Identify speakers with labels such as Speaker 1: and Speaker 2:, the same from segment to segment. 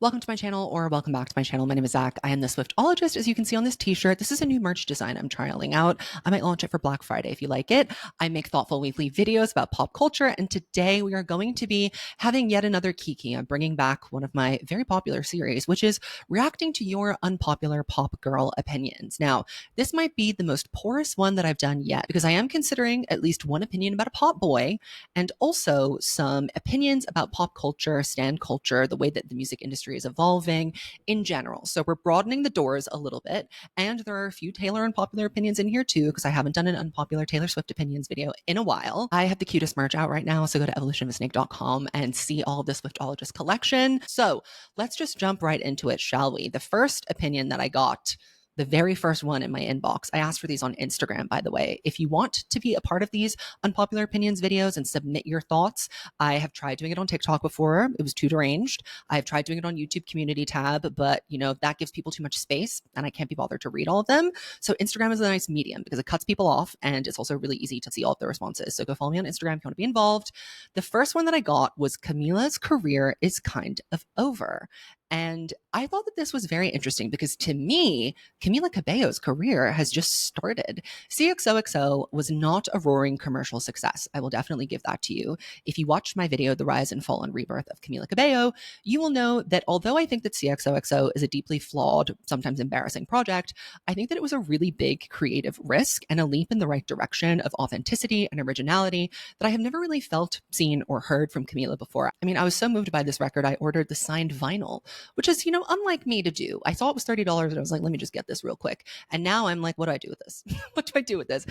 Speaker 1: Welcome to my channel, or welcome back to my channel. My name is Zach. I am the Swiftologist, as you can see on this t-shirt. This is a new merch design I'm trialing out. I might launch it for Black Friday if you like it. I make thoughtful weekly videos about pop culture, and today we are going to be having yet another Kiki. I'm bringing back one of my very popular series, which is reacting to your unpopular pop girl opinions. Now, this might be the most porous one that I've done yet, because I am considering at least one opinion about a pop boy, and also some opinions about pop culture, stan culture, the way that the music industry is evolving in general. So we're broadening the doors a little bit, and there are a few Taylor unpopular opinions in here too, because I haven't done an unpopular Taylor Swift opinions video in a while. I have the cutest merch out right now, so go to evolutionofasnake.com and see all of the Swiftologist collection. So let's just jump right into it, shall we? The first opinion that I got, the very first one in my inbox. I asked for these on Instagram, by the way. If you want to be a part of these unpopular opinions videos and submit your thoughts, I have tried doing it on TikTok before. It was too deranged. I've tried doing it on YouTube community tab, but that gives people too much space and I can't be bothered to read all of them. So Instagram is a nice medium because it cuts people off and it's also really easy to see all of the responses. So go follow me on Instagram if you want to be involved. The first one that I got was Camila's career is kind of over. And I thought that this was very interesting because to me, Camila Cabello's career has just started. CXOXO was not a roaring commercial success. I will definitely give that to you. If you watched my video, The Rise and Fall and Rebirth of Camila Cabello, you will know that although I think that CXOXO is a deeply flawed, sometimes embarrassing project, I think that it was a really big creative risk and a leap in the right direction of authenticity and originality that I have never really felt, seen, or heard from Camila before. I mean, I was so moved by this record, I ordered the signed vinyl, which is, unlike me to do. I saw it was $30 and I was like, let me just get this real quick. And now I'm like, what do I do with this? What do I do with this?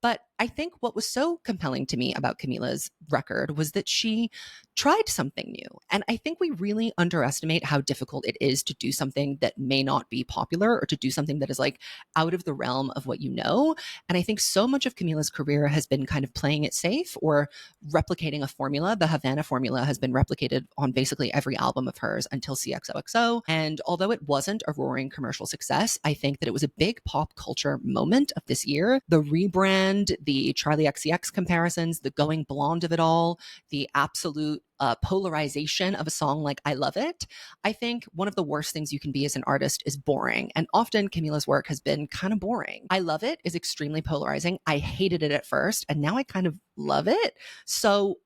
Speaker 1: But I think what was so compelling to me about Camila's record was that she tried something new. And I think we really underestimate how difficult it is to do something that may not be popular or to do something that is like out of the realm of what you know. And I think so much of Camila's career has been kind of playing it safe or replicating a formula. The Havana formula has been replicated on basically every album of hers until CXOXO. And although it wasn't a roaring commercial success, I think that it was a big pop culture moment of this year. The rebrand, the Charlie XCX comparisons, the going blonde of it all, the absolute polarization of a song like I Love It. I think one of the worst things you can be as an artist is boring. And often Camila's work has been kind of boring. I Love It is extremely polarizing. I hated it at first, and now I kind of love it. So,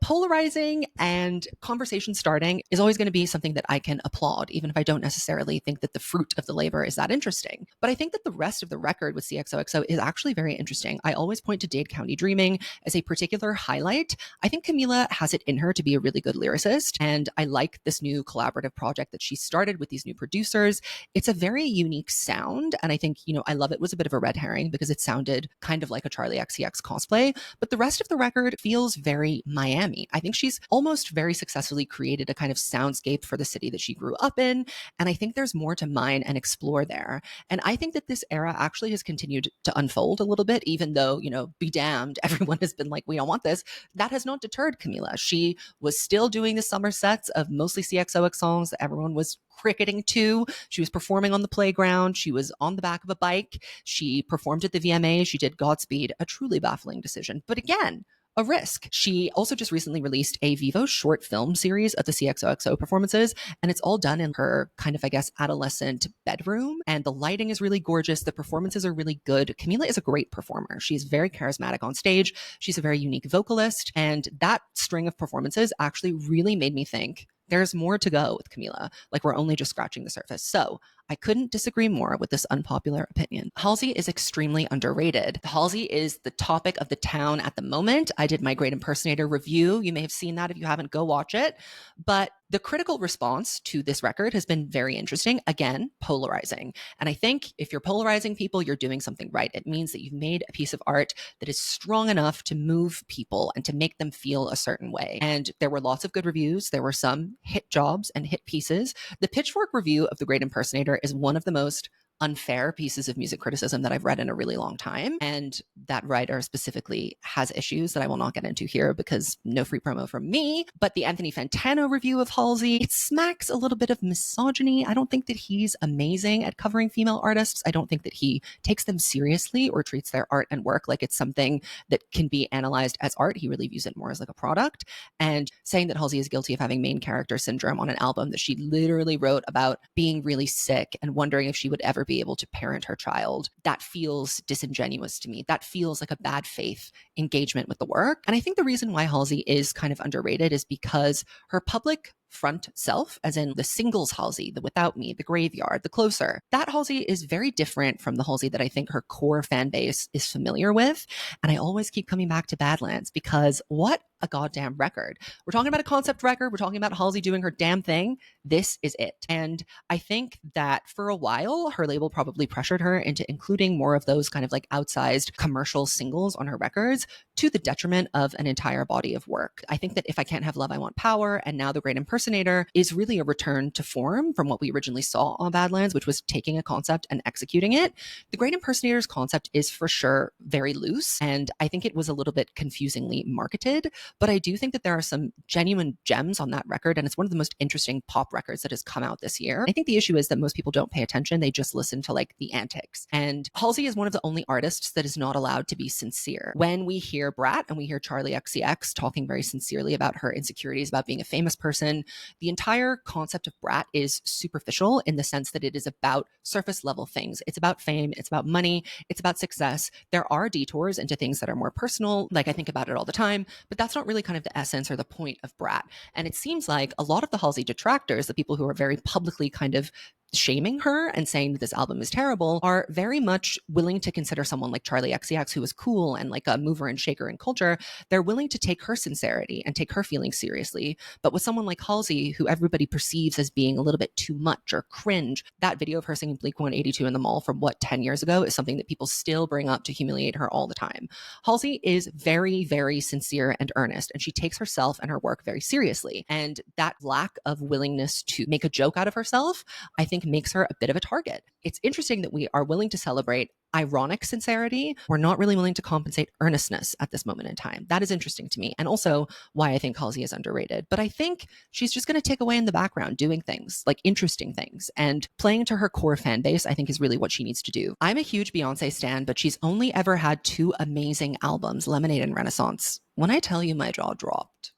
Speaker 1: polarizing and conversation starting is always going to be something that I can applaud, even if I don't necessarily think that the fruit of the labor is that interesting. But I think that the rest of the record with CXOXO is actually very interesting. I always point to Dade County Dreaming as a particular highlight. I think Camila has it in her to be a really good lyricist, and I like this new collaborative project that she started with these new producers. It's a very unique sound, and I think, I Love It was a bit of a red herring because it sounded kind of like a Charlie XCX cosplay, but the rest of the record feels very Miami. I think she's almost very successfully created a kind of soundscape for the city that she grew up in, and I think there's more to mine and explore there. And I think that this era actually has continued to unfold a little bit, even though, be damned, everyone has been like, we don't want this. That has not deterred Camila. She was still doing the summer sets of mostly CXOX songs that everyone was cricketing to. She was performing on the playground. She was on the back of a bike. She performed at the VMA. She did Godspeed, a truly baffling decision. But again, a risk. She also just recently released a Vivo short film series of the CXOXO performances, and it's all done in her kind of, I guess, adolescent bedroom. And the lighting is really gorgeous. The performances are really good. Camila is a great performer. She's very charismatic on stage. She's a very unique vocalist. And that string of performances actually really made me think there's more to go with Camila. Like, we're only just scratching the surface. So I couldn't disagree more with this unpopular opinion. Halsey is extremely underrated. Halsey is the topic of the town at the moment. I did my Great Impersonator review. You may have seen that. If you haven't, go watch it. But the critical response to this record has been very interesting. Again, polarizing. And I think if you're polarizing people, you're doing something right. It means that you've made a piece of art that is strong enough to move people and to make them feel a certain way. And there were lots of good reviews. There were some hit jobs and hit pieces. The Pitchfork review of The Great Impersonator is one of the most unfair pieces of music criticism that I've read in a really long time. And that writer specifically has issues that I will not get into here because no free promo from me. But the Anthony Fantano review of Halsey, it smacks a little bit of misogyny. I don't think that he's amazing at covering female artists. I don't think that he takes them seriously or treats their art and work like it's something that can be analyzed as art. He really views it more as like a product. And saying that Halsey is guilty of having main character syndrome on an album that she literally wrote about being really sick and wondering if she would ever be able to parent her child, that feels disingenuous to me. That feels like a bad faith engagement with the work. And I think the reason why Halsey is kind of underrated is because her public front self, as in the singles Halsey, the Without Me, the Graveyard, the Closer, that Halsey is very different from the Halsey that I think her core fan base is familiar with. And I always keep coming back to Badlands because what a goddamn record. We're talking about a concept record. We're talking about Halsey doing her damn thing. This is it. And I think that for a while, her label probably pressured her into including more of those kind of like outsized commercial singles on her records to the detriment of an entire body of work. I think that If I Can't Have Love, I Want Power, and now The Great Impersonator is really a return to form from what we originally saw on Badlands, which was taking a concept and executing it. The Great Impersonator's concept is for sure very loose, and I think it was a little bit confusingly marketed. But I do think that there are some genuine gems on that record, and it's one of the most interesting pop records that has come out this year. I think the issue is that most people don't pay attention. They just listen to like the antics. And Halsey is one of the only artists that is not allowed to be sincere. When we hear Brat and we hear Charlie XCX talking very sincerely about her insecurities about being a famous person, the entire concept of Brat is superficial in the sense that it is about surface level things. It's about fame, it's about money, it's about success. There are detours into things that are more personal, like I think about it all the time, but that's not really kind of the essence or the point of Brat. And it seems like a lot of the Halsey detractors, the people who are very publicly kind of shaming her and saying that this album is terrible, are very much willing to consider someone like Charlie XCX, who is cool and like a mover and shaker in culture. They're willing to take her sincerity and take her feelings seriously. But with someone like Halsey, who everybody perceives as being a little bit too much or cringe, that video of her singing Blink 182 in the mall from 10 years ago is something that people still bring up to humiliate her all the time. Halsey is very, very sincere and earnest, and she takes herself and her work very seriously. And that lack of willingness to make a joke out of herself, I think, makes her a bit of a target. It's interesting that we are willing to celebrate ironic sincerity. We're not really willing to compensate earnestness at this moment in time. That is interesting to me, and also why I think Halsey is underrated. But I think she's just going to take away in the background, doing things like interesting things and playing to her core fan base, I think is really what she needs to do. I'm a huge Beyoncé stan, but she's only ever had 2 amazing albums, Lemonade and Renaissance. When I tell you my jaw dropped,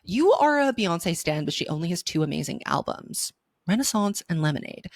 Speaker 1: you are a Beyoncé stan, but she only has 2 amazing albums, Renaissance and Lemonade.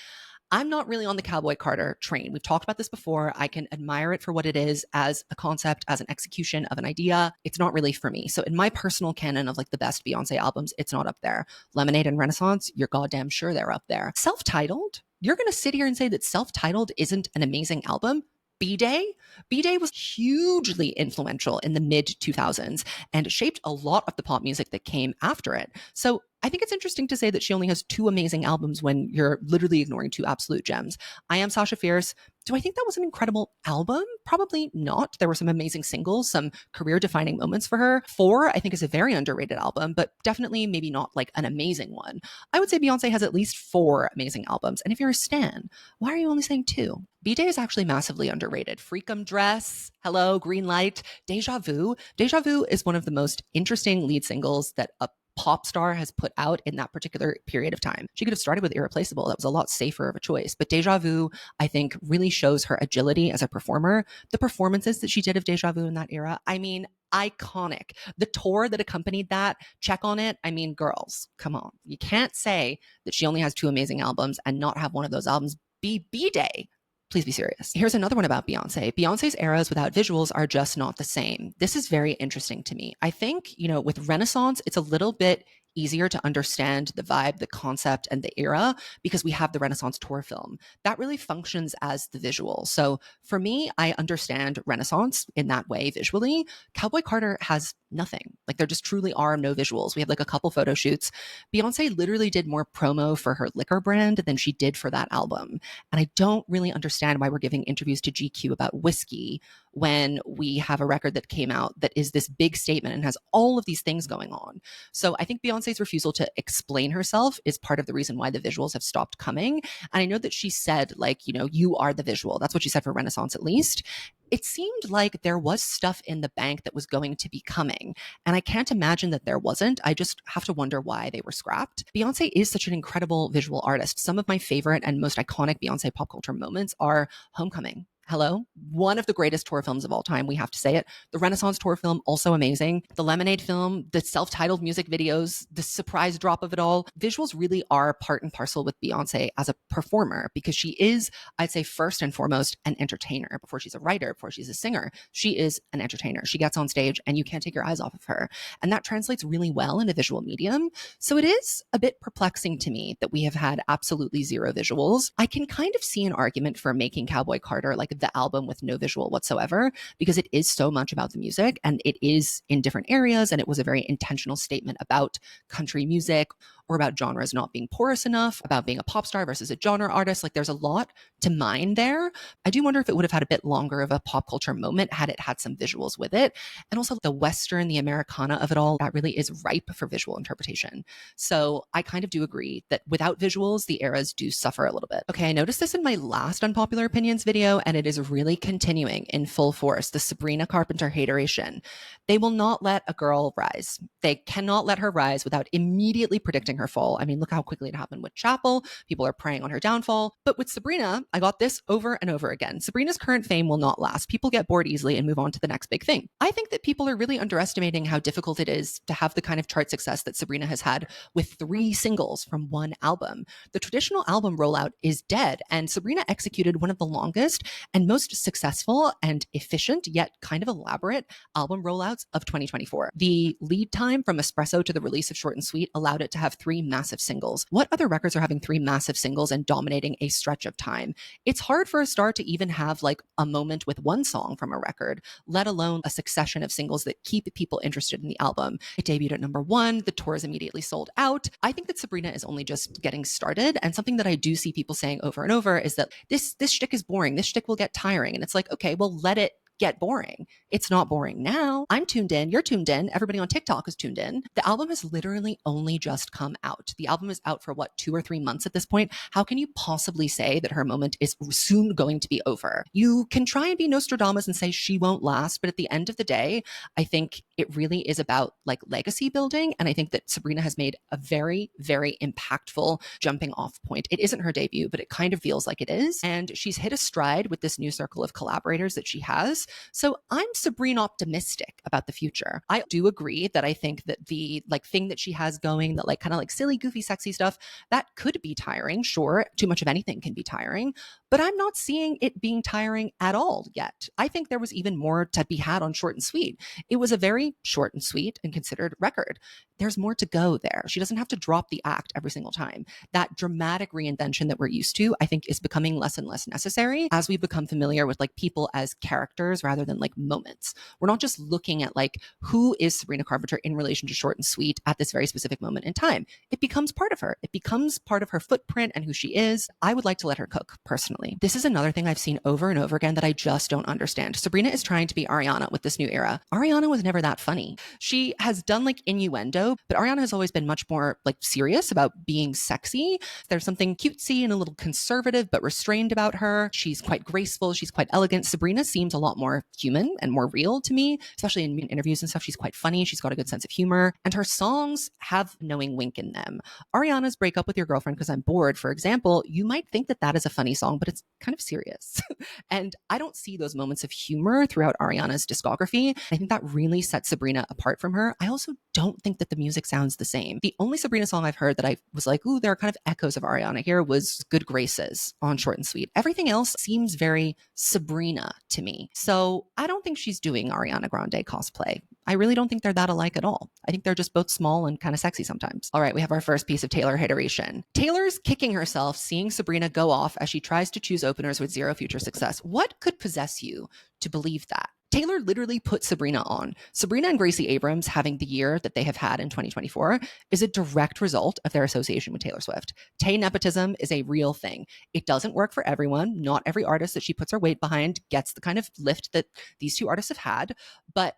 Speaker 1: I'm not really on the Cowboy Carter train. We've talked about this before. I can admire it for what it is as a concept, as an execution of an idea. It's not really for me. So in my personal canon of like the best Beyoncé albums, it's not up there. Lemonade and Renaissance, you're goddamn sure they're up there. Self-Titled, you're going to sit here and say that Self-Titled isn't an amazing album? B-Day? B-Day was hugely influential in the mid-2000s and shaped a lot of the pop music that came after it. So I think it's interesting to say that she only has 2 amazing albums when you're literally ignoring 2 absolute gems. I Am Sasha Fierce. Do I think that was an incredible album? Probably not. There were some amazing singles, some career-defining moments for her. 4, I think, is a very underrated album, but definitely maybe not like an amazing one. I would say Beyoncé has at least 4 amazing albums. And if you're a stan, why are you only saying 2? B-Day is actually massively underrated. Freakum Dress, Hello, Green Light, Deja Vu. Deja Vu is one of the most interesting lead singles that a pop star has put out in that particular period of time. She could have started with Irreplaceable. That was a lot safer of a choice. But Deja Vu, I think, really shows her agility as a performer. The performances that she did of Deja Vu in that era, I mean, iconic. The tour that accompanied that, check on it. I mean, girls, come on. You can't say that she only has 2 amazing albums and not have one of those albums be B-Day. Please be serious. Here's another one about Beyoncé. Beyoncé's eras without visuals are just not the same. This is very interesting to me. I think, with Renaissance, it's a little bit easier to understand the vibe, the concept, and the era because we have the Renaissance tour film. That really functions as the visual. So for me, I understand Renaissance in that way visually. Cowboy Carter has nothing. Like there just truly are no visuals. We have like a couple photo shoots. Beyoncé literally did more promo for her liquor brand than she did for that album. And I don't really understand why we're giving interviews to GQ about whiskey when we have a record that came out that is this big statement and has all of these things going on. So I think Beyonce's refusal to explain herself is part of the reason why the visuals have stopped coming. And I know that she said, like, you know, you are the visual. That's what she said for Renaissance, at least. It seemed like there was stuff in the bank that was going to be coming. And I can't imagine that there wasn't. I just have to wonder why they were scrapped. Beyonce is such an incredible visual artist. Some of my favorite and most iconic Beyonce pop culture moments are Homecoming. Hello, one of the greatest tour films of all time. We have to say it. The Renaissance tour film, also amazing. The Lemonade film, the self-titled music videos, the surprise drop of it all. Visuals really are part and parcel with Beyonce as a performer, because she is, I'd say, first and foremost, an entertainer. Before she's a writer, before she's a singer, she is an entertainer. She gets on stage and you can't take your eyes off of her. And that translates really well in a visual medium. So it is a bit perplexing to me that we have had absolutely zero visuals. I can kind of see an argument for making Cowboy Carter like the album with no visual whatsoever, because it is so much about the music and it is in different areas, and it was a very intentional statement about country music or about genres not being porous enough, about being a pop star versus a genre artist. Like, there's a lot to mine there. I do wonder if it would have had a bit longer of a pop culture moment had it had some visuals with it. And also the Western, the Americana of it all, that really is ripe for visual interpretation. So I kind of do agree that without visuals, the eras do suffer a little bit. Okay, I noticed this in my last Unpopular Opinions video, and it is really continuing in full force, the Sabrina Carpenter hateration. They will not let a girl rise. They cannot let her rise without immediately predicting her fall. I mean, look how quickly it happened with Chapel. People are preying on her downfall. But with Sabrina, I got this over and over again. Sabrina's current fame will not last. People get bored easily and move on to the next big thing. I think that people are really underestimating how difficult it is to have the kind of chart success that Sabrina has had with 3 singles from one album. The traditional album rollout is dead, and Sabrina executed one of the longest and most successful and efficient, yet kind of elaborate album rollouts of 2024. The lead time from Espresso to the release of Short and Sweet allowed it to have 3 massive singles. What other records are having 3 massive singles and dominating a stretch of time? It's hard for a star to even have like a moment with one song from a record, let alone a succession of singles that keep people interested in the album. It debuted at #1. The tour is immediately sold out. I think that Sabrina is only just getting started. And something that I do see people saying over and over is that this shtick is boring. This shtick will get tiring. And it's like, okay, well, let it get boring. It's not boring now. I'm tuned in. You're tuned in. Everybody on TikTok is tuned in. The album has literally only just come out. The album is out for what, 2 or 3 months at this point. How can you possibly say that her moment is soon going to be over? You can try and be Nostradamus and say she won't last, but at the end of the day, I think it really is about like legacy building. And I think that Sabrina has made a very, very impactful jumping off point. It isn't her debut, but it kind of feels like it is. And she's hit a stride with this new circle of collaborators that she has. So I'm Sabrina optimistic about the future. I do agree that I think that the like thing that she has going, that like kind of like silly, goofy, sexy stuff, that could be tiring. Sure, too much of anything can be tiring, but I'm not seeing it being tiring at all yet. I think there was even more to be had on Short and Sweet. It was a very short and sweet and considered record. There's more to go there. She doesn't have to drop the act every single time. That dramatic reinvention that we're used to, I think, is becoming less and less necessary as we become familiar with like people as characters rather than like moments. We're not just looking at like, who is Sabrina Carpenter in relation to Short and Sweet at this very specific moment in time. It becomes part of her. It becomes part of her footprint and who she is. I would like to let her cook, personally. This is another thing I've seen over and over again that I just don't understand. Sabrina is trying to be Ariana with this new era. Ariana was never that funny. She has done like innuendo, but Ariana has always been much more like serious about being sexy. There's something cutesy and a little conservative but restrained about her. She's quite graceful. She's quite elegant. Sabrina seems a lot more human and more real to me, especially in interviews and stuff. She's quite funny. She's got a good sense of humor, and her songs have a knowing wink in them. Ariana's Break Up With Your Girlfriend Because I'm Bored, for example, you might think that that is a funny song, but it's kind of serious. And I don't see those moments of humor throughout Ariana's discography. I think that really sets Sabrina apart from her. I also don't think that the music sounds the same. The only Sabrina song I've heard that I was like, ooh, there are kind of echoes of Ariana here was Good Graces on Short and Sweet. Everything else seems very Sabrina to me. So I don't think she's doing Ariana Grande cosplay. I really don't think they're that alike at all. I think they're just both small and kind of sexy sometimes. All right, we have our first piece of Taylor hateration. Taylor's kicking herself seeing Sabrina go off as she tries to choose openers with zero future success. What could possess you to believe that? Taylor literally put Sabrina on. Sabrina and Gracie Abrams having the year that they have had in 2024 is a direct result of their association with Taylor Swift. Taynepotism is a real thing. It doesn't work for everyone. Not every artist that she puts her weight behind gets the kind of lift that these two artists have had. But,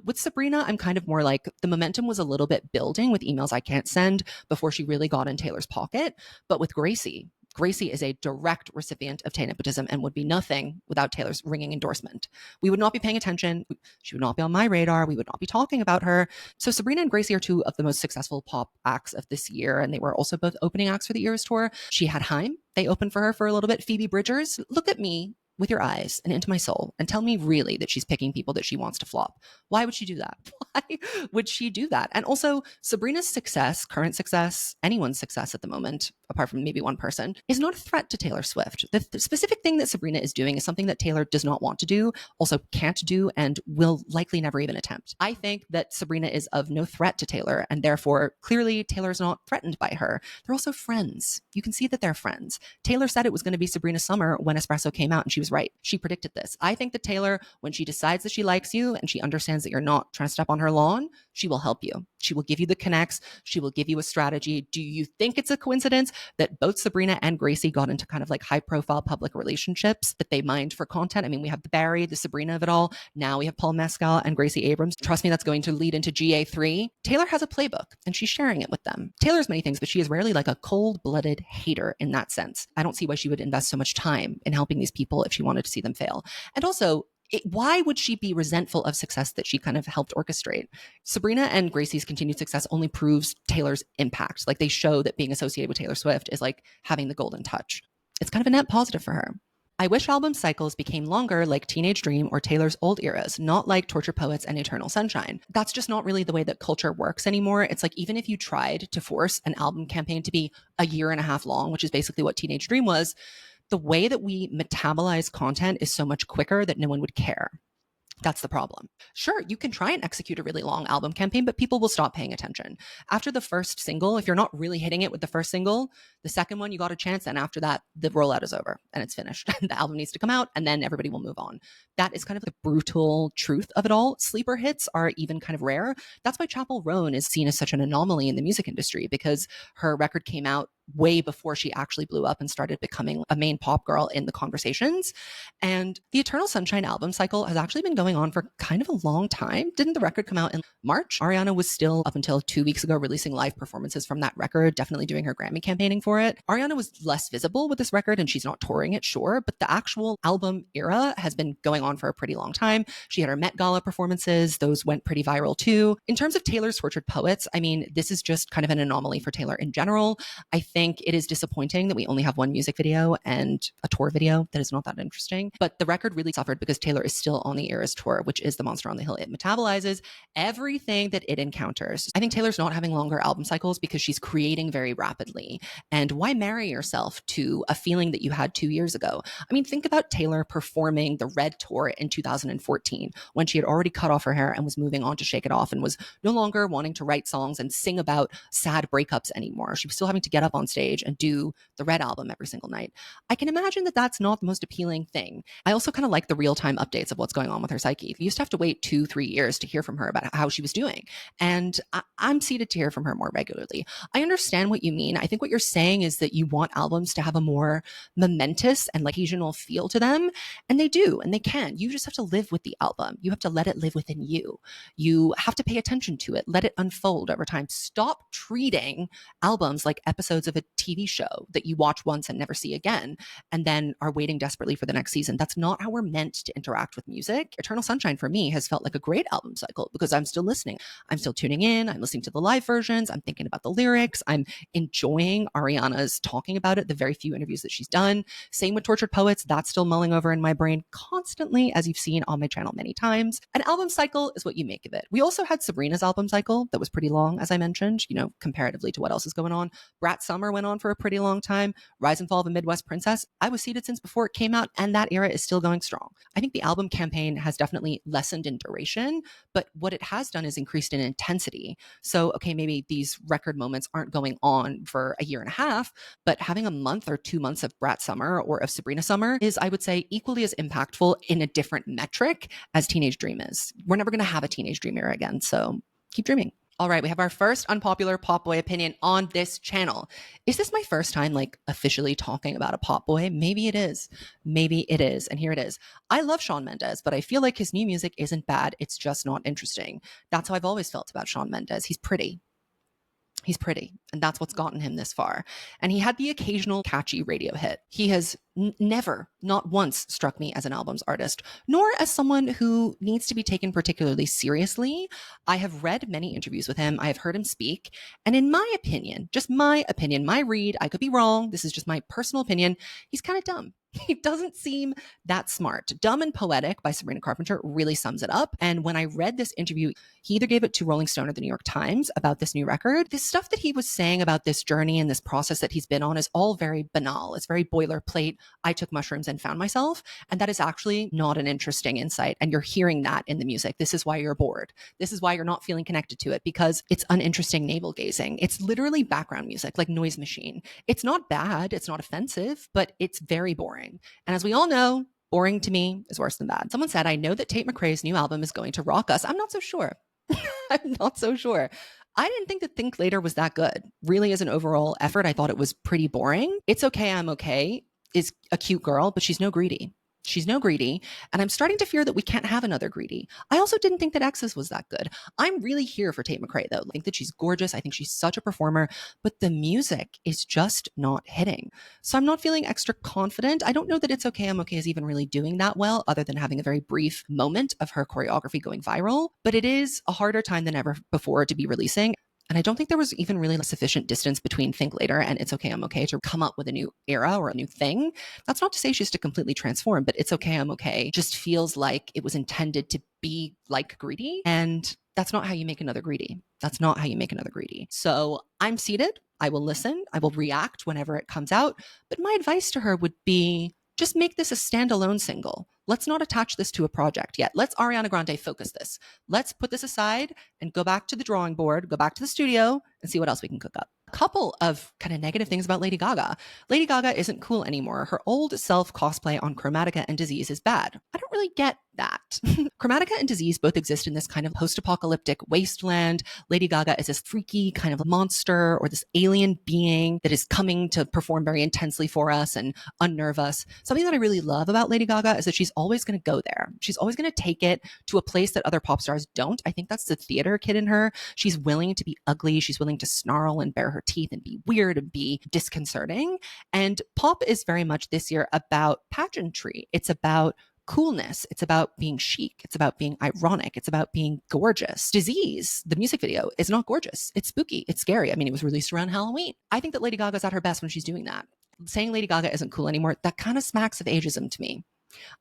Speaker 1: with Sabrina, I'm kind of more like the momentum was a little bit building with emails I can't send before she really got in Taylor's pocket. But with Gracie is a direct recipient of taynepotism and would be nothing without Taylor's ringing endorsement. We would not be paying attention. She would not be on my radar. We would not be talking about her. So Sabrina and Gracie are two of the most successful pop acts of this year, and they were also both opening acts for the Eras tour. She had Haim. They opened for her for a little bit. Phoebe Bridgers, look at me with your eyes and into my soul and tell me really that she's picking people that she wants to flop. Why would she do that? Why would she do that? And also, Sabrina's success, current success, anyone's success at the moment, apart from maybe one person, is not a threat to Taylor Swift. The specific thing that Sabrina is doing is something that Taylor does not want to do, also can't do, and will likely never even attempt. I think that Sabrina is of no threat to Taylor, and therefore, clearly, Taylor's not threatened by her. They're also friends. You can see that they're friends. Taylor said it was going to be Sabrina's summer when Espresso came out, and she was right. She predicted this. I think that Taylor, when she decides that she likes you and she understands that you're not trying to step on her lawn, she will help you. She will give you the connects. She will give you a strategy. Do you think it's a coincidence that both Sabrina and Gracie got into kind of like high profile public relationships that they mined for content? I mean, we have the Barry, the Sabrina of it all. Now we have Paul Mescal and Gracie Abrams. Trust me, that's going to lead into GA3. Taylor has a playbook and she's sharing it with them. Taylor's many things, but she is rarely like a cold-blooded hater in that sense. I don't see why she would invest so much time in helping these people if she wanted to see them fail. And also, why would she be resentful of success that she kind of helped orchestrate? Sabrina and Gracie's continued success only proves Taylor's impact. Like, they show that being associated with Taylor Swift is like having the golden touch. It's kind of a net positive for her. I wish album cycles became longer like Teenage Dream or Taylor's old eras, not like Tortured Poets and Eternal Sunshine. That's just not really the way that culture works anymore. It's like, even if you tried to force an album campaign to be a year and a half long, which is basically what Teenage Dream was, the way that we metabolize content is so much quicker that no one would care. That's the problem. Sure, you can try and execute a really long album campaign, but people will stop paying attention. After the first single, if you're not really hitting it with the first single, the second one, you got a chance. And after that, the rollout is over and it's finished. The album needs to come out and then everybody will move on. That is kind of the brutal truth of it all. Sleeper hits are even kind of rare. That's why Chappell Roan is seen as such an anomaly in the music industry, because her record came out way before she actually blew up and started becoming a main pop girl in the conversations. And the Eternal Sunshine album cycle has actually been going on for kind of a long time. Didn't the record come out in March? Ariana was still, up until 2 weeks ago, releasing live performances from that record, definitely doing her Grammy campaigning for it. Ariana was less visible with this record and she's not touring it, sure, but the actual album era has been going on for a pretty long time. She had her Met Gala performances. Those went pretty viral too. In terms of Taylor's Tortured Poets, I mean, this is just kind of an anomaly for Taylor in general. I think it is disappointing that we only have one music video and a tour video that is not that interesting. But the record really suffered because Taylor is still on the Eras tour, which is the monster on the hill. It metabolizes everything that it encounters. I think Taylor's not having longer album cycles because she's creating very rapidly. And why marry yourself to a feeling that you had 2 years ago? I mean, think about Taylor performing the Red Tour in 2014 when she had already cut off her hair and was moving on to Shake It Off and was no longer wanting to write songs and sing about sad breakups anymore. She was still having to get up on stage and do the Red album every single night. I can imagine that that's not the most appealing thing. I also kind of like the real-time updates of what's going on with her psyche. You used to have to wait 2-3 years to hear from her about how she was doing. And I'm seated to hear from her more regularly. I understand what you mean. I think what you're saying is that you want albums to have a more momentous and like occasional feel to them. And they do, and they can. You just have to live with the album. You have to let it live within you. You have to pay attention to it. Let it unfold over time. Stop treating albums like episodes of a TV show that you watch once and never see again, and then are waiting desperately for the next season. That's not how we're meant to interact with music. Eternal Sunshine for me has felt like a great album cycle because I'm still listening. I'm still tuning in. I'm listening to the live versions. I'm thinking about the lyrics. I'm enjoying Ariana's talking about it, the very few interviews that she's done. Same with Tortured Poets. That's still mulling over in my brain constantly, as you've seen on my channel many times. An album cycle is what you make of it. We also had Sabrina's album cycle that was pretty long, as I mentioned, comparatively to what else is going on. Brat Summer Summer went on for a pretty long time. Rise and Fall of a Midwest Princess, I was seated since before it came out, and that era is still going strong. I think the album campaign has definitely lessened in duration, but what it has done is increased in intensity. So, okay, maybe these record moments aren't going on for a year and a half, but having a month or 2 months of Brat Summer or of Sabrina Summer is, I would say, equally as impactful in a different metric as Teenage Dream is. We're never going to have a Teenage Dream era again, so keep dreaming. All right, we have our first unpopular pop boy opinion on this channel. Is this my first time officially talking about a pop boy? Maybe it is. Maybe it is. And here it is. I love Shawn Mendes, but I feel like his new music isn't bad. It's just not interesting. That's how I've always felt about Shawn Mendes. He's pretty. He's pretty, and that's what's gotten him this far. And he had the occasional catchy radio hit. He has never, not once, struck me as an albums artist, nor as someone who needs to be taken particularly seriously. I have read many interviews with him. I have heard him speak. And in my opinion, just my opinion, my read, I could be wrong. This is just my personal opinion. He's kind of dumb. He doesn't seem that smart. Dumb and Poetic by Sabrina Carpenter really sums it up. And when I read this interview, he either gave it to Rolling Stone or the New York Times about this new record. This stuff that he was saying about this journey and this process that he's been on is all very banal. It's very boilerplate. I took mushrooms and found myself. And that is actually not an interesting insight. And you're hearing that in the music. This is why you're bored. This is why you're not feeling connected to it, because it's uninteresting navel gazing. It's literally background music, like Noise Machine. It's not bad. It's not offensive, but it's very boring. And as we all know, boring to me is worse than bad. Someone said, I know that Tate McRae's new album is going to rock us. I'm not so sure. I'm not so sure. I didn't think that Think Later was that good. Really, as an overall effort, I thought it was pretty boring. It's Okay, I'm Okay is a cute girl, but she's no Greedy. She's no Greedy. And I'm starting to fear that we can't have another Greedy. I also didn't think that Exes was that good. I'm really here for Tate McRae, though. I think that she's gorgeous. I think she's such a performer, but the music is just not hitting. So I'm not feeling extra confident. I don't know that It's Okay, I'm Okay is even really doing that well, other than having a very brief moment of her choreography going viral. But it is a harder time than ever before to be releasing. And I don't think there was even really sufficient distance between Think Later and It's Okay, I'm Okay to come up with a new era or a new thing. That's not to say she's to completely transform, but It's Okay, I'm Okay just feels like it was intended to be like Greedy. And that's not how you make another Greedy. That's not how you make another Greedy. So I'm seated. I will listen. I will react whenever it comes out. But my advice to her would be, just make this a standalone single. Let's not attach this to a project yet. Let's Ariana Grande focus this. Let's put this aside and go back to the drawing board, go back to the studio and see what else we can cook up. A couple of kind of negative things about Lady Gaga. Lady Gaga isn't cool anymore. Her old self cosplay on Chromatica and Disease is bad. I don't really get that. Chromatica and Disease both exist in this kind of post-apocalyptic wasteland. Lady Gaga is this freaky kind of monster or this alien being that is coming to perform very intensely for us and unnerve us. Something that I really love about Lady Gaga is that she's always going to go there. She's always going to take it to a place that other pop stars don't. I think that's the theater kid in her. She's willing to be ugly. She's willing to snarl and bare her teeth and be weird and be disconcerting. And pop is very much this year about pageantry. It's about coolness. It's about being chic. It's about being ironic. It's about being gorgeous. Disease, the music video, is not gorgeous. It's spooky. It's scary. I mean, it was released around Halloween. I think that Lady Gaga's at her best when she's doing that. Saying Lady Gaga isn't cool anymore, that kind of smacks of ageism to me.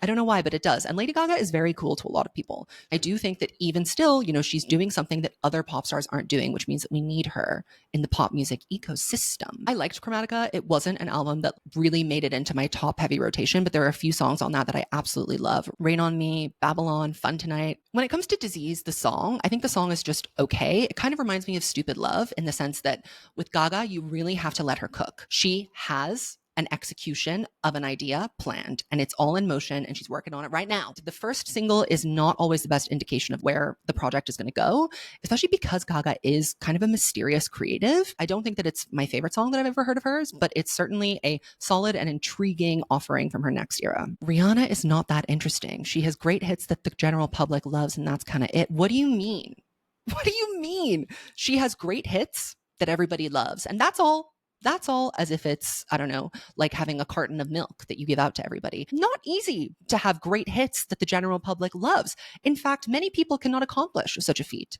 Speaker 1: I don't know why, but it does. And Lady Gaga is very cool to a lot of people. I do think that even still, she's doing something that other pop stars aren't doing, which means that we need her in the pop music ecosystem. I liked Chromatica. It wasn't an album that really made it into my top heavy rotation, but there are a few songs on that I absolutely love. Rain on Me, Babylon, Fun Tonight. When it comes to Disease, I think the song is just okay. It kind of reminds me of Stupid Love in the sense that with Gaga, you really have to let her cook. She has an execution of an idea planned and it's all in motion and she's working on it right now. The first single is not always the best indication of where the project is going to go, especially because Gaga is kind of a mysterious creative. I don't think that it's my favorite song that I've ever heard of hers, but it's certainly a solid and intriguing offering from her next era. Rihanna is not that interesting. She has great hits that the general public loves and that's kind of it. What do you mean? What do you mean? She has great hits that everybody loves and that's all. That's all, as if it's, I don't know, like having a carton of milk that you give out to everybody. Not easy to have great hits that the general public loves. In fact, many people cannot accomplish such a feat.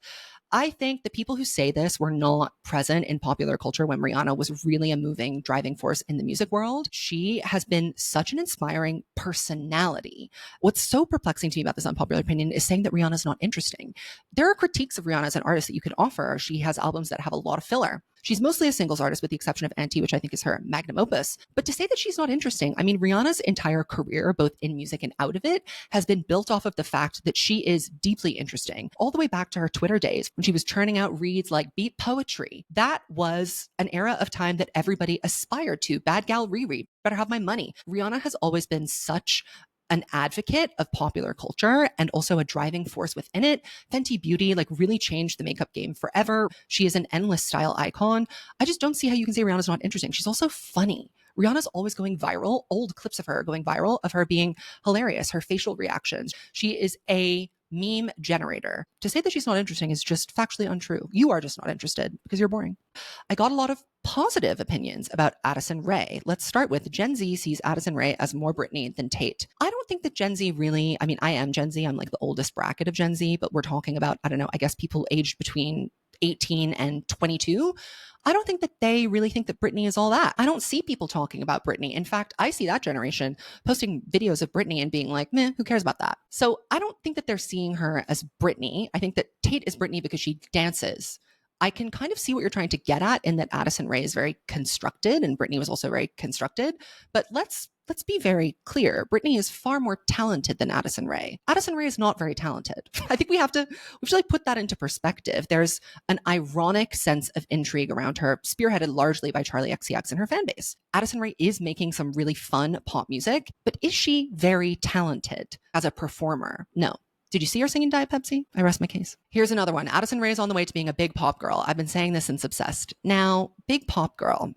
Speaker 1: I think the people who say this were not present in popular culture when Rihanna was really a moving, driving force in the music world. She has been such an inspiring personality. What's so perplexing to me about this unpopular opinion is saying that Rihanna's not interesting. There are critiques of Rihanna as an artist that you could offer. She has albums that have a lot of filler. She's mostly a singles artist with the exception of Anti, which I think is her magnum opus. But to say that she's not interesting, I mean, Rihanna's entire career, both in music and out of it, has been built off of the fact that she is deeply interesting. All the way back to her Twitter days when she was churning out reads like beat poetry. That was an era of time that everybody aspired to. Bad Gal Riri, Better Have My Money. Rihanna has always been such an advocate of popular culture and also a driving force within it. Fenty Beauty like really changed the makeup game forever. She is an endless style icon. I just don't see how you can say Rihanna's not interesting. She's also funny. Rihanna's always going viral. Old clips of her going viral, of her being hilarious, her facial reactions. She is a meme generator. To say that she's not interesting is just factually untrue. You are just not interested because you're boring. I got a lot of positive opinions about Addison Rae. Let's start with Gen Z sees Addison Rae as more Britney than Tate. I don't think that Gen Z really, I mean, I am Gen Z. I'm like the oldest bracket of Gen Z, but we're talking about, I don't know, I guess people aged between 18 and 22. I don't think that they really think that Britney is all that. I don't see people talking about Britney. In fact, I see that generation posting videos of Britney and being like, meh, who cares about that? So I don't think that they're seeing her as Britney. I think that Tate is Britney because she dances. I can kind of see what you're trying to get at in that Addison Rae is very constructed and Britney was also very constructed. But let's be very clear. Britney is far more talented than Addison Rae. Addison Rae is not very talented. I think we should like put that into perspective. There's an ironic sense of intrigue around her, spearheaded largely by Charli XCX and her fan base. Addison Rae is making some really fun pop music, but is she very talented as a performer? No. Did you see her singing Diet Pepsi? I rest my case. Here's another one. Addison Rae is on the way to being a big pop girl. I've been saying this since Obsessed. Now, big pop girl.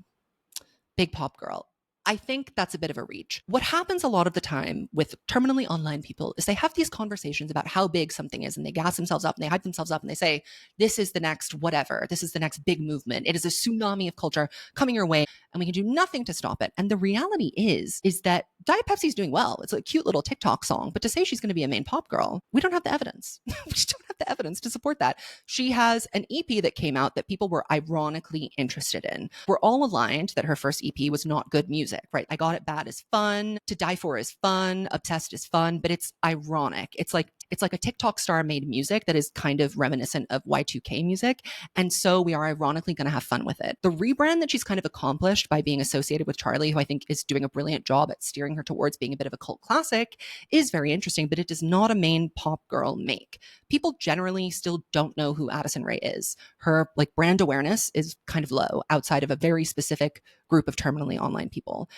Speaker 1: I think that's a bit of a reach. What happens a lot of the time with terminally online people is they have these conversations about how big something is and they gas themselves up and they hype themselves up and they say, this is the next whatever. This is the next big movement. It is a tsunami of culture coming your way and we can do nothing to stop it. And the reality is that Diet Pepsi is doing well. It's a cute little TikTok song, but to say she's going to be a main pop girl, we don't have the evidence. We just don't have the evidence to support that. She has an EP that came out that people were ironically interested in. We're all aligned that her first EP was not good music, right? I Got It Bad is fun. To Die For is fun. Obsessed is fun, but it's ironic. It's like a TikTok star made music that is kind of reminiscent of Y2K music. And so we are ironically going to have fun with it. The rebrand that she's kind of accomplished by being associated with Charli, who I think is doing a brilliant job at steering her towards being a bit of a cult classic, is very interesting, but it does not a main pop girl make. People generally still don't know who Addison Rae is. Her like brand awareness is kind of low outside of a very specific group of terminally online people.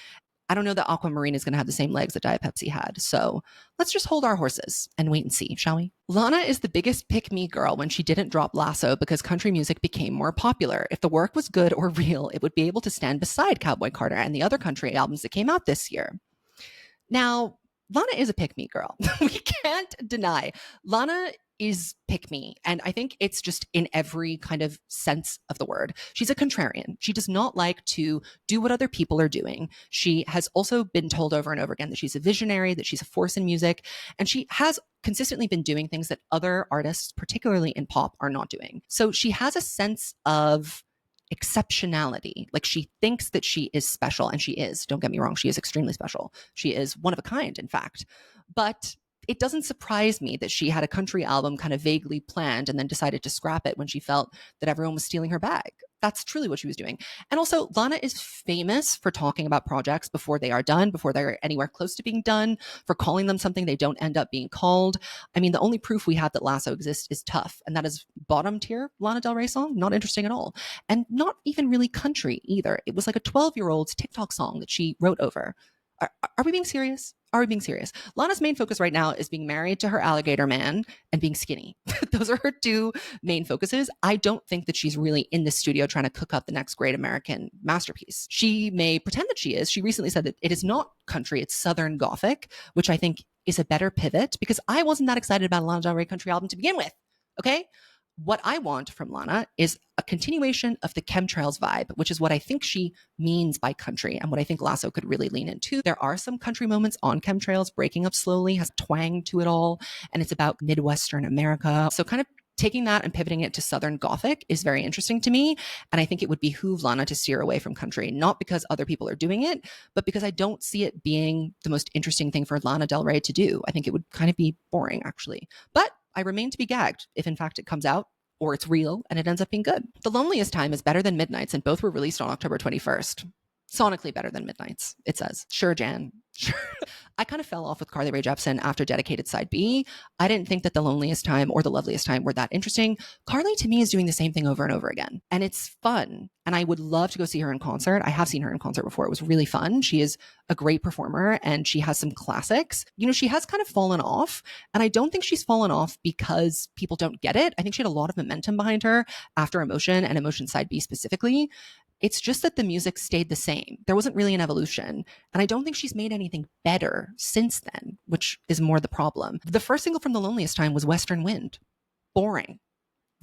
Speaker 1: I don't know that Aquamarine is going to have the same legs that Diet Pepsi had. So let's just hold our horses and wait and see, shall we? Lana is the biggest pick-me girl when she didn't drop Lasso because country music became more popular. If the work was good or real, it would be able to stand beside Cowboy Carter and the other country albums that came out this year. Now, Lana is a pick-me girl. We can't deny. Lana is pick me. And I think it's just in every kind of sense of the word. She's a contrarian. She does not like to do what other people are doing. She has also been told over and over again that she's a visionary, that she's a force in music. And she has consistently been doing things that other artists, particularly in pop, are not doing. So she has a sense of exceptionality. Like she thinks that she is special, and she is. Don't get me wrong. She is extremely special. She is one of a kind, in fact. But it doesn't surprise me that she had a country album kind of vaguely planned and then decided to scrap it when she felt that everyone was stealing her bag. That's truly what she was doing. And also, Lana is famous for talking about projects before they are done, before they're anywhere close to being done, for calling them something they don't end up being called. I mean, the only proof we have that Lasso exists is Tough, and that is bottom tier Lana Del Rey song, not interesting at all. And not even really country either. It was like a 12-year-old's TikTok song that she wrote over. Are we being serious? Are we being serious? Lana's main focus right now is being married to her alligator man and being skinny. Those are her two main focuses. I don't think that she's really in the studio trying to cook up the next great American masterpiece. She may pretend that she is. She recently said that it is not country, it's Southern Gothic, which I think is a better pivot because I wasn't that excited about a Lana Del Rey country album to begin with. Okay? What I want from Lana is a continuation of the chemtrails vibe, which is what I think she means by country and what I think Lasso could really lean into. There are some country moments on chemtrails, Breaking Up Slowly has twang to it all, and it's about Midwestern America. So kind of taking that and pivoting it to Southern Gothic is very interesting to me. And I think it would behoove Lana to steer away from country, not because other people are doing it, but because I don't see it being the most interesting thing for Lana Del Rey to do. I think it would kind of be boring, actually. But I remain to be gagged if in fact it comes out or it's real and it ends up being good. The Loneliest Time is better than Midnights, and both were released on October 21st. Sonically better than Midnights, it says. Sure, Jan. Sure. I kind of fell off with Carly Rae Jepsen after Dedicated Side B. I didn't think that The Loneliest Time or The Loveliest Time were that interesting. Carly, to me, is doing the same thing over and over again. And it's fun. And I would love to go see her in concert. I have seen her in concert before. It was really fun. She is a great performer and she has some classics. You know, she has kind of fallen off. And I don't think she's fallen off because people don't get it. I think she had a lot of momentum behind her after Emotion and Emotion Side B specifically. It's just that the music stayed the same. There wasn't really an evolution. And I don't think she's made anything better since then, which is more the problem. The first single from The Loneliest Time was Western Wind. Boring.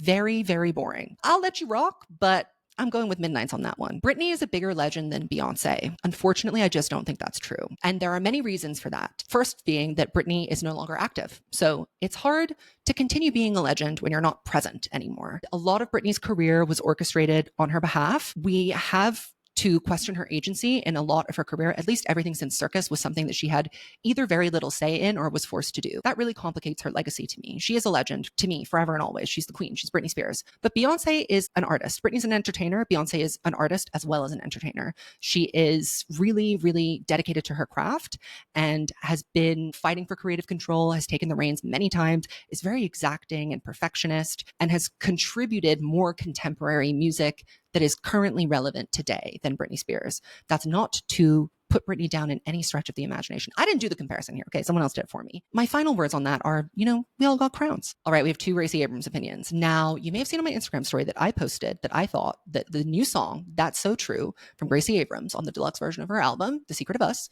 Speaker 1: Very, very boring. I'll let you rock, but I'm going with Midnights on that one. Britney is a bigger legend than Beyonce. Unfortunately, I just don't think that's true. And there are many reasons for that. First being that Britney is no longer active. So it's hard to continue being a legend when you're not present anymore. A lot of Britney's career was orchestrated on her behalf. We have to question her agency in a lot of her career. At least everything since Circus was something that she had either very little say in or was forced to do. That really complicates her legacy to me. She is a legend to me forever and always. She's the queen. She's Britney Spears. But Beyonce is an artist. Britney's an entertainer. Beyonce is an artist as well as an entertainer. She is really, really dedicated to her craft and has been fighting for creative control, has taken the reins many times, is very exacting and perfectionist, and has contributed more contemporary music that is currently relevant today than Britney Spears. That's not to put Britney down in any stretch of the imagination. I didn't do the comparison here. Okay, someone else did it for me. My final words on that are, we all got crowns. All right, we have two Gracie Abrams opinions. Now, you may have seen on my Instagram story that I posted that I thought that the new song, That's So True, from Gracie Abrams on the deluxe version of her album, The Secret of Us,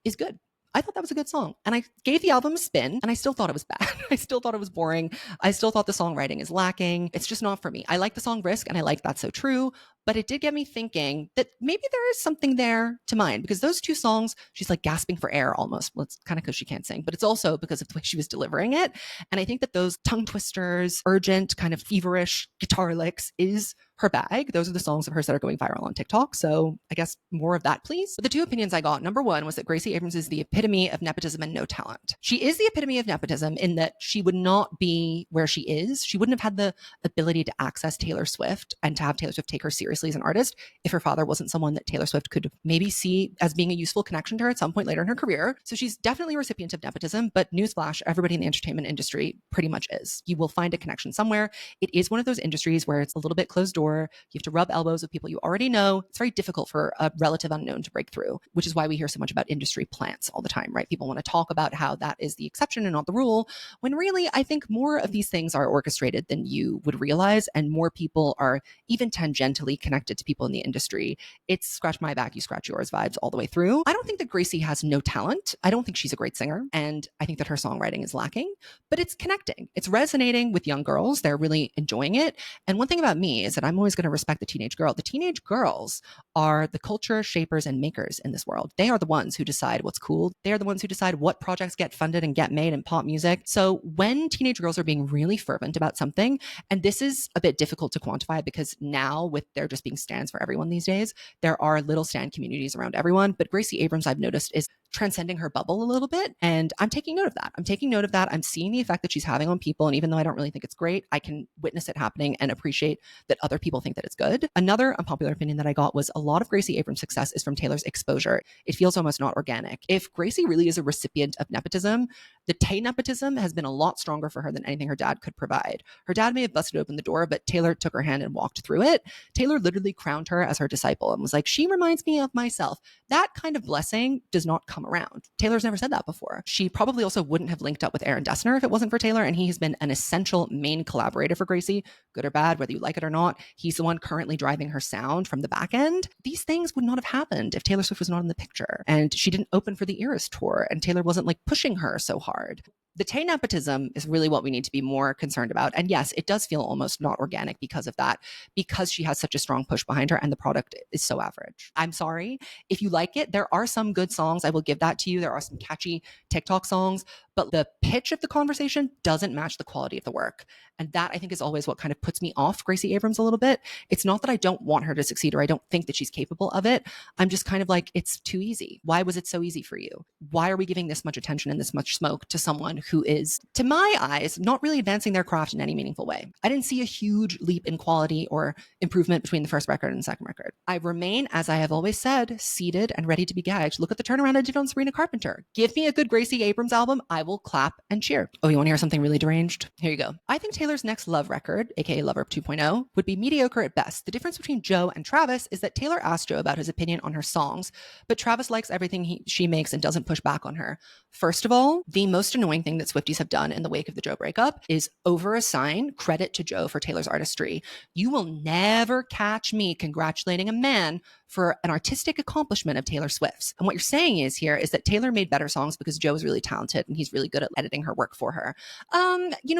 Speaker 1: is good. I thought that was a good song. And I gave the album a spin and I still thought it was bad. I still thought it was boring. I still thought the songwriting is lacking. It's just not for me. I like the song Risk and I like That's So True, but it did get me thinking that maybe there is something there to mind because those two songs, she's like gasping for air almost. Well, it's kind of because she can't sing, but it's also because of the way she was delivering it. And I think that those tongue twisters, urgent, kind of feverish guitar licks is her bag. Those are the songs of hers that are going viral on TikTok. So I guess more of that, please. But the two opinions I got, number one was that Gracie Abrams is the epitome of nepotism and no talent. She is the epitome of nepotism in that she would not be where she is. She wouldn't have had the ability to access Taylor Swift and to have Taylor Swift take her seriously as an artist if her father wasn't someone that Taylor Swift could maybe see as being a useful connection to her at some point later in her career. So she's definitely a recipient of nepotism, but newsflash, everybody in the entertainment industry pretty much is. You will find a connection somewhere. It is one of those industries where it's a little bit closed door. You have to rub elbows with people you already know. It's very difficult for a relative unknown to break through, which is why we hear so much about industry plants all the time, right? People want to talk about how that is the exception and not the rule, when really I think more of these things are orchestrated than you would realize, and more people are even tangentially connected to people in the industry. It's scratch my back, you scratch yours vibes all the way through. I don't think that Gracie has no talent. I don't think she's a great singer, and I think that her songwriting is lacking, but it's connecting. It's resonating with young girls. They're really enjoying it. And one thing about me is that I'm always going to respect the teenage girl. The teenage girls are the culture shapers and makers in this world. They are the ones who decide what's cool. They are the ones who decide what projects get funded and get made in pop music. So when teenage girls are being really fervent about something, and this is a bit difficult to quantify because now with there just being stands for everyone these days, there are little stand communities around everyone. But Gracie Abrams, I've noticed, is transcending her bubble a little bit. And I'm taking note of that. I'm seeing the effect that she's having on people. And even though I don't really think it's great, I can witness it happening and appreciate that other people think that it's good. Another unpopular opinion that I got was a lot of Gracie Abrams' success is from Taylor's exposure. It feels almost not organic. If Gracie really is a recipient of nepotism, the taynepotism has been a lot stronger for her than anything her dad could provide. Her dad may have busted open the door, but Taylor took her hand and walked through it. Taylor literally crowned her as her disciple and was like, she reminds me of myself. That kind of blessing does not come around. Taylor's never said that before. She probably also wouldn't have linked up with Aaron Dessner if it wasn't for Taylor, and he has been an essential main collaborator for Gracie, good or bad, whether you like it or not. He's the one currently driving her sound from the back end. These things would not have happened if Taylor Swift was not in the picture, and she didn't open for the Eras tour, and Taylor wasn't like pushing her so hard. The taynepotism is really what we need to be more concerned about. And yes, it does feel almost not organic because of that, because she has such a strong push behind her and the product is so average. I'm sorry. If you like it, there are some good songs. I will give that to you. There are some catchy TikTok songs, but the pitch of the conversation doesn't match the quality of the work. And that, I think, is always what kind of puts me off Gracie Abrams a little bit. It's not that I don't want her to succeed or I don't think that she's capable of it. I'm just kind of like, it's too easy. Why was it so easy for you? Why are we giving this much attention and this much smoke to someone who is, to my eyes, not really advancing their craft in any meaningful way? I didn't see a huge leap in quality or improvement between the first record and the second record. I remain, as I have always said, seated and ready to be gagged. Look at the turnaround I did on Sabrina Carpenter. Give me a good Gracie Abrams album, I will clap and cheer. Oh, you want to hear something really deranged? Here you go. I think Taylor's next love record, aka Lover 2.0, would be mediocre at best. The difference between Joe and Travis is that Taylor asked Joe about his opinion on her songs, but Travis likes everything she makes and doesn't push back on her. First of all, the most annoying thing that Swifties have done in the wake of the Joe breakup is overassign credit to Joe for Taylor's artistry. You will never catch me congratulating a man for an artistic accomplishment of Taylor Swift's. And what you're saying is here is that Taylor made better songs because Joe is really talented and he's really good at editing her work for her.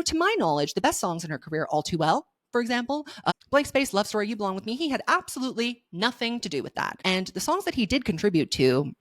Speaker 1: To my knowledge, the best songs in her career, All Too Well, for example, Blank Space, Love Story, You Belong With Me, he had absolutely nothing to do with that. And the songs that he did contribute to,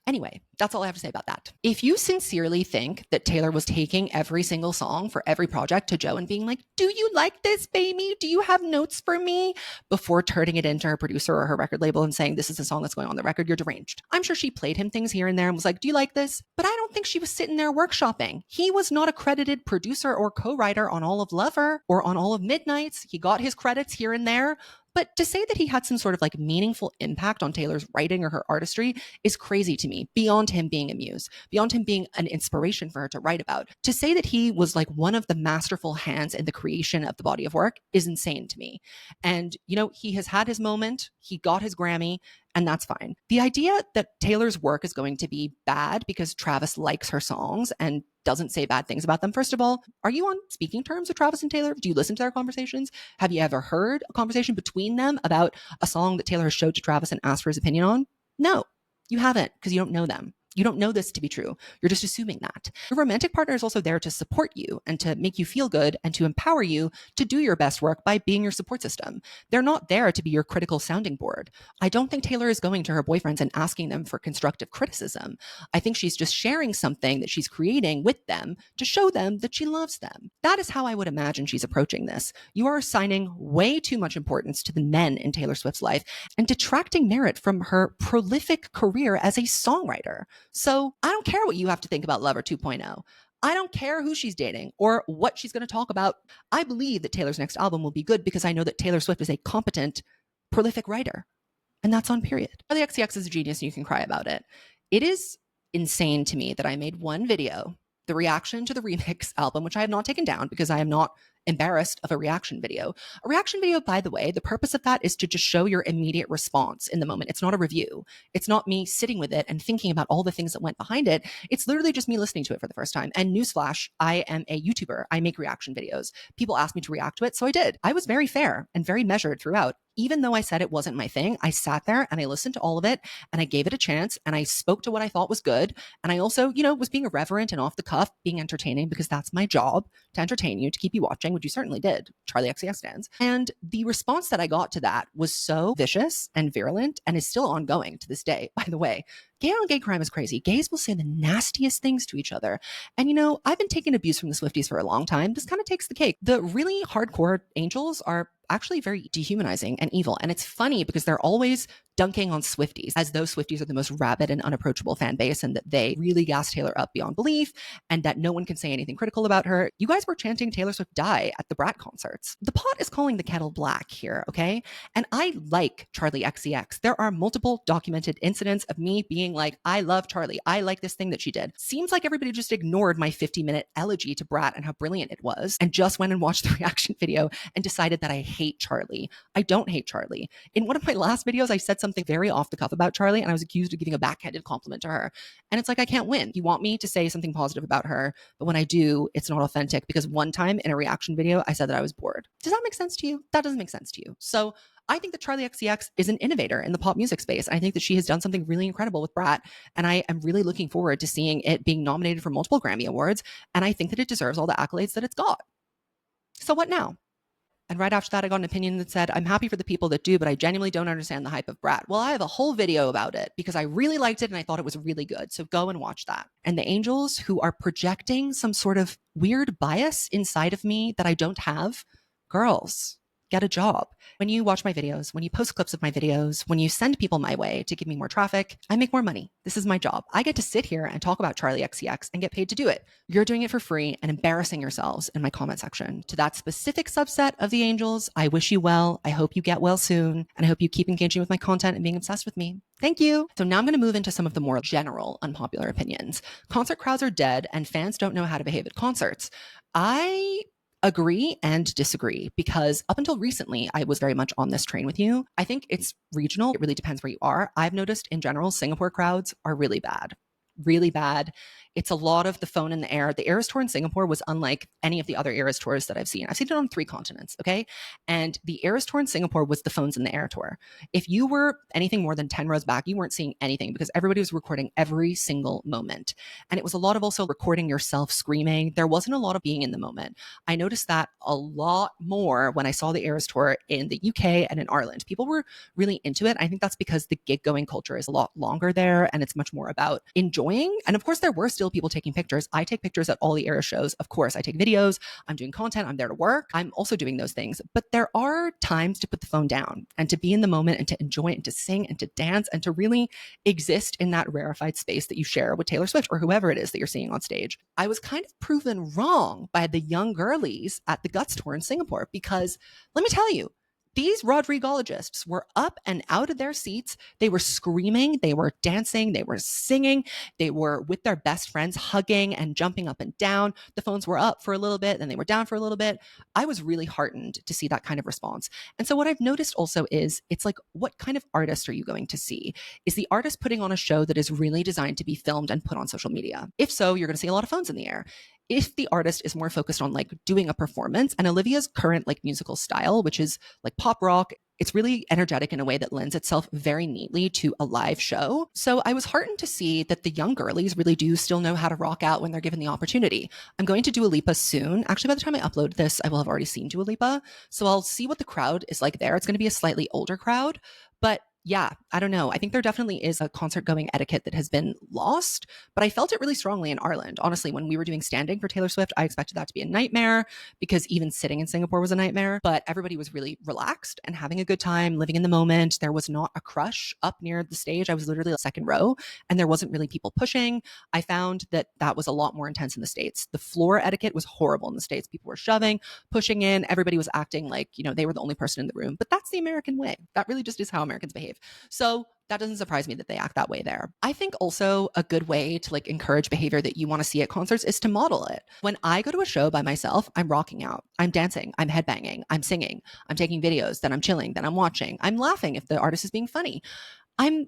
Speaker 1: anyway, that's all I have to say about that. If you sincerely think that Taylor was taking every single song for every project to Joe and being like, do you like this, baby? Do you have notes for me? Before turning it into her producer or her record label and saying, this is a song that's going on the record, you're deranged. I'm sure she played him things here and there and was like, do you like this? But I don't think she was sitting there workshopping. He was not a credited producer or co-writer on all of Lover or on all of Midnights. He got his credits here and there. But to say that he had some sort of like meaningful impact on Taylor's writing or her artistry is crazy to me, beyond him being a muse, beyond him being an inspiration for her to write about. To say that he was like one of the masterful hands in the creation of the body of work is insane to me. And, he has had his moment, he got his Grammy, and that's fine. The idea that Taylor's work is going to be bad because Travis likes her songs and doesn't say bad things about them. First of all, are you on speaking terms with Travis and Taylor? Do you listen to their conversations? Have you ever heard a conversation between them about a song that Taylor has showed to Travis and asked for his opinion on? No, you haven't, because you don't know them. You don't know this to be true. You're just assuming that. Your romantic partner is also there to support you and to make you feel good and to empower you to do your best work by being your support system. They're not there to be your critical sounding board. I don't think Taylor is going to her boyfriends and asking them for constructive criticism. I think she's just sharing something that she's creating with them to show them that she loves them. That is how I would imagine she's approaching this. You are assigning way too much importance to the men in Taylor Swift's life and detracting merit from her prolific career as a songwriter. So I don't care what you have to think about Lover 2.0. I don't care who she's dating or what she's going to talk about. I believe that Taylor's next album will be good because I know that Taylor Swift is a competent, prolific writer. And that's on period. The XCX is a genius and you can cry about it. It is insane to me that I made one video, the reaction to the remix album, which I have not taken down because I am not embarrassed of a reaction video. A reaction video, by the way, the purpose of that is to just show your immediate response in the moment. It's not a review. It's not me sitting with it and thinking about all the things that went behind it. It's literally just me listening to it for the first time. And newsflash, I am a YouTuber. I make reaction videos. People asked me to react to it, so I did. I was very fair and very measured throughout. Even though I said it wasn't my thing, I sat there and I listened to all of it and I gave it a chance and I spoke to what I thought was good. And I also, was being irreverent and off the cuff, being entertaining because that's my job, to entertain you, to keep you watching, which you certainly did. Charlie XCX stands. And the response that I got to that was so vicious and virulent and is still ongoing to this day, by the way. Gay on gay crime is crazy. Gays will say the nastiest things to each other. And I've been taking abuse from the Swifties for a long time. This kind of takes the cake. The really hardcore angels are actually very dehumanizing and evil. And it's funny because they're always dunking on Swifties as though Swifties are the most rabid and unapproachable fan base and that they really gas Taylor up beyond belief and that no one can say anything critical about her. You guys were chanting Taylor Swift die at the Brat concerts. The pot is calling the kettle black here, okay? And I like Charlie XCX. There are multiple documented incidents of me being like, I love Charlie. I like this thing that she did. Seems like everybody just ignored my 50-minute elegy to Brat and how brilliant it was and just went and watched the reaction video and decided that I hate Charlie. I don't hate Charlie. In one of my last videos, I said something very off the cuff about Charlie and I was accused of giving a backhanded compliment to her. And it's like, I can't win. You want me to say something positive about her, but when I do, it's not authentic because one time in a reaction video, I said that I was bored. Does that make sense to you? That doesn't make sense to you. So I think that Charlie XCX is an innovator in the pop music space. I think that she has done something really incredible with Brat. And I am really looking forward to seeing it being nominated for multiple Grammy Awards. And I think that it deserves all the accolades that it's got. So what now? And right after that, I got an opinion that said, I'm happy for the people that do, but I genuinely don't understand the hype of Brat. Well, I have a whole video about it because I really liked it and I thought it was really good. So go and watch that. And the angels who are projecting some sort of weird bias inside of me that I don't have, girls, get a job. When you watch my videos, when you post clips of my videos, when you send people my way to give me more traffic, I make more money. This is my job. I get to sit here and talk about Charlie XCX and get paid to do it. You're doing it for free and embarrassing yourselves in my comment section. To that specific subset of the angels, I wish you well. I hope you get well soon. And I hope you keep engaging with my content and being obsessed with me. Thank you. So now I'm going to move into some of the more general unpopular opinions. Concert crowds are dead and fans don't know how to behave at concerts. I agree and disagree because up until recently, I was very much on this train with you. I think it's regional. It really depends where you are. I've noticed in general, Singapore crowds are really bad. Really bad. It's a lot of the phone in the air. The Eras Tour in Singapore was unlike any of the other Eras Tours that I've seen. I've seen it on 3 continents, okay? And the Eras Tour in Singapore was the phones in the air tour. If you were anything more than 10 rows back, you weren't seeing anything because everybody was recording every single moment. And it was a lot of also recording yourself screaming. There wasn't a lot of being in the moment. I noticed that a lot more when I saw the Eras Tour in the UK and in Ireland. People were really into it. I think that's because the gig going culture is a lot longer there and it's much more about enjoying. And of course, there were still people taking pictures. I take pictures at all the Era shows. Of course, I take videos. I'm doing content. I'm there to work. I'm also doing those things. But there are times to put the phone down and to be in the moment and to enjoy it and to sing and to dance and to really exist in that rarefied space that you share with Taylor Swift or whoever it is that you're seeing on stage. I was kind of proven wrong by the young girlies at the Guts Tour in Singapore because let me tell you, these Rodrigologists were up and out of their seats. They were screaming, they were dancing, they were singing, they were with their best friends hugging and jumping up and down. The phones were up for a little bit, then they were down for a little bit. I was really heartened to see that kind of response. And so what I've noticed also is it's like, what kind of artist are you going to see? Is the artist putting on a show that is really designed to be filmed and put on social media? If so, you're going to see a lot of phones in the air. If the artist is more focused on like doing a performance, and Olivia's current like musical style, which is like pop rock, it's really energetic in a way that lends itself very neatly to a live show. So I was heartened to see that the young girlies really do still know how to rock out when they're given the opportunity. I'm going to Dua Lipa soon. Actually, by the time I upload this, I will have already seen Dua Lipa. So I'll see what the crowd is like there. It's going to be a slightly older crowd, but yeah, I don't know. I think there definitely is a concert going etiquette that has been lost, but I felt it really strongly in Ireland. Honestly, when we were doing standing for Taylor Swift, I expected that to be a nightmare because even sitting in Singapore was a nightmare, but everybody was really relaxed and having a good time, living in the moment. There was not a crush up near the stage. I was literally a second row and there wasn't really people pushing. I found that that was a lot more intense in the States. The floor etiquette was horrible in the States. People were shoving, pushing in. Everybody was acting like, they were the only person in the room, but that's the American way. That really just is how Americans behave. So that doesn't surprise me that they act that way there. I think also a good way to like encourage behavior that you want to see at concerts is to model it. When I go to a show by myself, I'm rocking out, I'm dancing, I'm headbanging, I'm singing, I'm taking videos, then I'm chilling, then I'm watching, I'm laughing if the artist is being funny. I'm,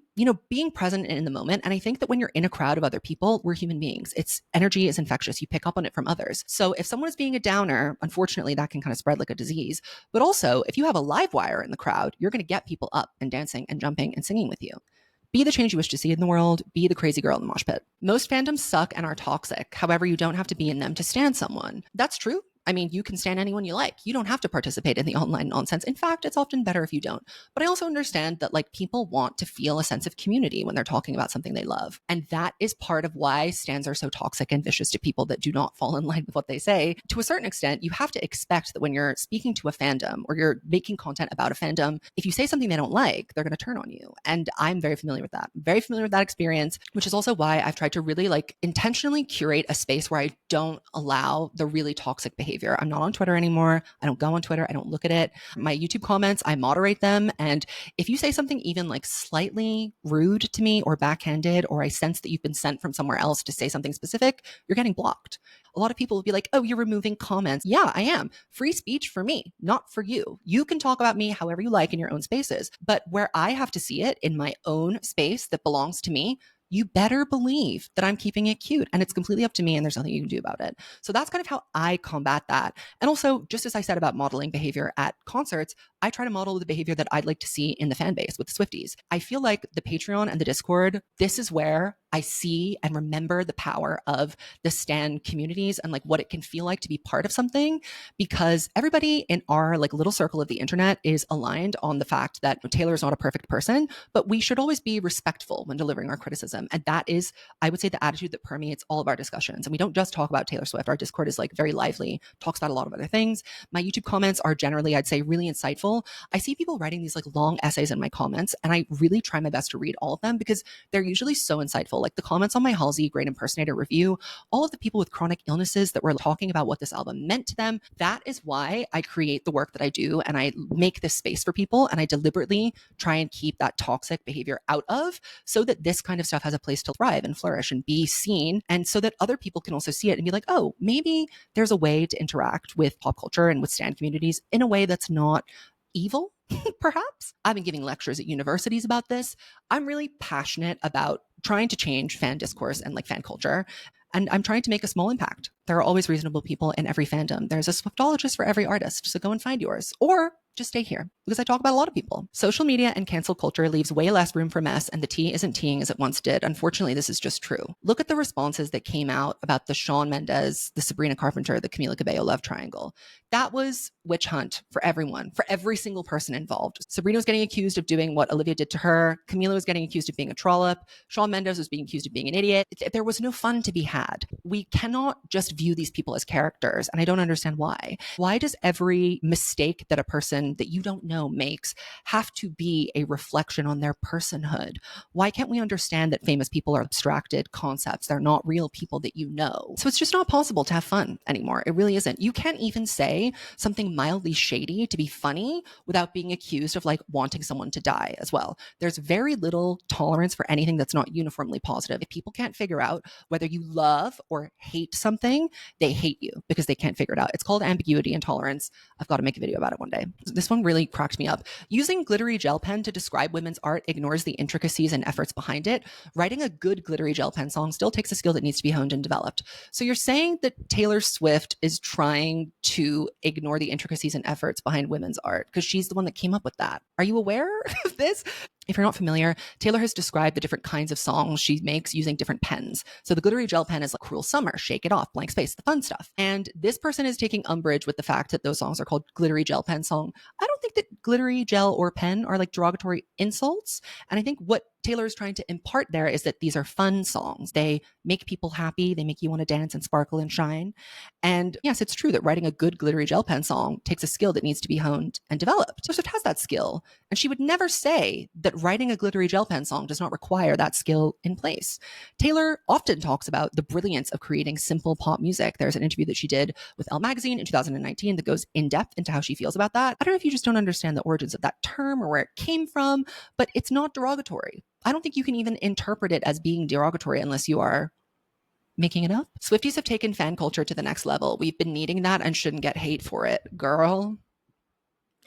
Speaker 1: being present in the moment. And I think that when you're in a crowd of other people, we're human beings. It's energy is infectious. You pick up on it from others. So if someone is being a downer, unfortunately, that can kind of spread like a disease. But also, if you have a live wire in the crowd, you're going to get people up and dancing and jumping and singing with you. Be the change you wish to see in the world. Be the crazy girl in the mosh pit. Most fandoms suck and are toxic. However, you don't have to be in them to stand someone. That's true. I mean, you can stand anyone you like. You don't have to participate in the online nonsense. In fact, it's often better if you don't. But I also understand that like people want to feel a sense of community when they're talking about something they love. And that is part of why stands are so toxic and vicious to people that do not fall in line with what they say. To a certain extent, you have to expect that when you're speaking to a fandom or you're making content about a fandom, if you say something they don't like, they're going to turn on you. And I'm very familiar with that. Very familiar with that experience, which is also why I've tried to really like intentionally curate a space where I don't allow the really toxic behavior. I'm not on Twitter anymore. I don't go on Twitter. I don't look at it. My YouTube comments, I moderate them. And if you say something even like slightly rude to me or backhanded, or I sense that you've been sent from somewhere else to say something specific, you're getting blocked. A lot of people will be like, oh, you're removing comments. Yeah, I am. Free speech for me, not for you. You can talk about me however you like in your own spaces. But where I have to see it in my own space that belongs to me, you better believe that I'm keeping it cute and it's completely up to me and there's nothing you can do about it. So that's kind of how I combat that. And also, just as I said about modeling behavior at concerts, I try to model the behavior that I'd like to see in the fan base with the Swifties. I feel like the Patreon and the Discord, this is where I see and remember the power of the stan communities and like what it can feel like to be part of something, because everybody in our like little circle of the internet is aligned on the fact that Taylor is not a perfect person, but we should always be respectful when delivering our criticism. And that is, I would say, the attitude that permeates all of our discussions. And we don't just talk about Taylor Swift. Our Discord is like very lively, talks about a lot of other things. My YouTube comments are generally, I'd say, really insightful. I see people writing these like long essays in my comments, and I really try my best to read all of them because they're usually so insightful. Like the comments on my Halsey Great Impersonator review, all of the people with chronic illnesses that were talking about what this album meant to them. That is why I create the work that I do, and I make this space for people, and I deliberately try and keep that toxic behavior out of, so that this kind of stuff has a place to thrive and flourish and be seen, and so that other people can also see it and be like, oh, maybe there's a way to interact with pop culture and with stan communities in a way that's not evil. Perhaps. I've been giving lectures at universities about this. I'm really passionate about trying to change fan discourse and like fan culture. And I'm trying to make a small impact. There are always reasonable people in every fandom. There's a Swiftologist for every artist. So go and find yours. Or just stay here, because I talk about a lot of people. Social media and cancel culture leaves way less room for mess, and the tea isn't teeing as it once did. Unfortunately, this is just true. Look at the responses that came out about the Shawn Mendes, the Sabrina Carpenter, the Camila Cabello love triangle. That was witch hunt for everyone, for every single person involved. Sabrina was getting accused of doing what Olivia did to her. Camila was getting accused of being a trollop. Shawn Mendes was being accused of being an idiot. There was no fun to be had. We cannot just view these people as characters, and I don't understand why. Why does every mistake that a person that you don't know makes have to be a reflection on their personhood? Why can't we understand that famous people are abstracted concepts? They're not real people that you know. So it's just not possible to have fun anymore. It really isn't. You can't even say something mildly shady to be funny without being accused of like wanting someone to die as well. There's very little tolerance for anything that's not uniformly positive. If people can't figure out whether you love or hate something, they hate you because they can't figure it out. It's called ambiguity intolerance. I've got to make a video about it one day. This one really cracked me up. Using glittery gel pen to describe women's art ignores the intricacies and efforts behind it. Writing a good glittery gel pen song still takes a skill that needs to be honed and developed. So you're saying that Taylor Swift is trying to ignore the intricacies and efforts behind women's art because she's the one that came up with that. Are you aware of this? If you're not familiar, Taylor has described the different kinds of songs she makes using different pens. So the glittery gel pen is like Cruel Summer, Shake It Off, Blank Space, the fun stuff. And this person is taking umbrage with the fact that those songs are called glittery gel pen song. I don't think that glittery gel or pen are like derogatory insults. And I think what Taylor is trying to impart there is that these are fun songs. They make people happy. They make you want to dance and sparkle and shine. And yes, it's true that writing a good glittery gel pen song takes a skill that needs to be honed and developed. So Swift has that skill. And she would never say that writing a glittery gel pen song does not require that skill in place. Taylor often talks about the brilliance of creating simple pop music. There's an interview that she did with Elle magazine in 2019 that goes in depth into how she feels about that. I don't know if you just don't understand the origins of that term or where it came from, but it's not derogatory. I don't think you can even interpret it as being derogatory unless you are making it up. Swifties have taken fan culture to the next level. We've been needing that and shouldn't get hate for it. Girl,